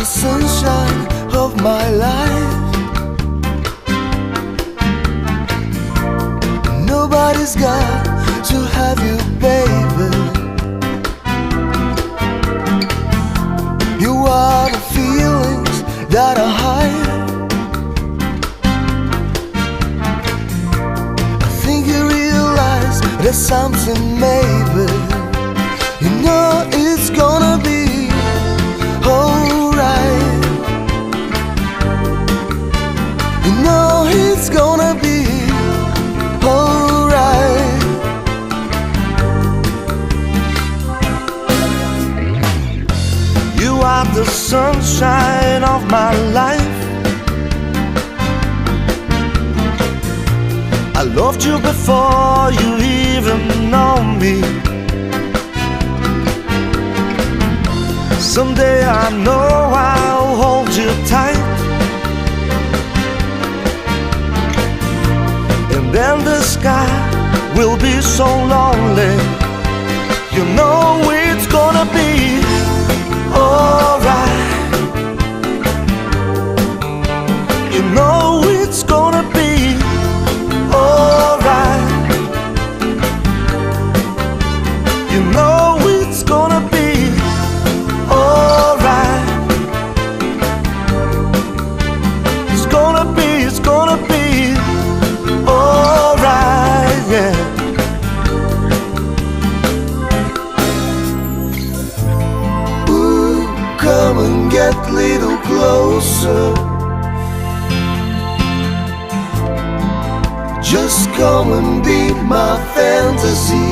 the sunshine of my life. Nobody's got to have you, baby. You are the feelings that I hide. I think you realize there's something, maybe. You know it's gonna be alright. You know it's gonna be alright. You are the sunshine of my life. I loved you before you even know me. Someday I know I'll hold you tight, and then the sky will be so lonely. You know it's gonna be alright. You know it's gonna be alright. You know it's gonna be alright. It's gonna be alright, yeah. Ooh, come and get a little closer. Just come and be my fantasy.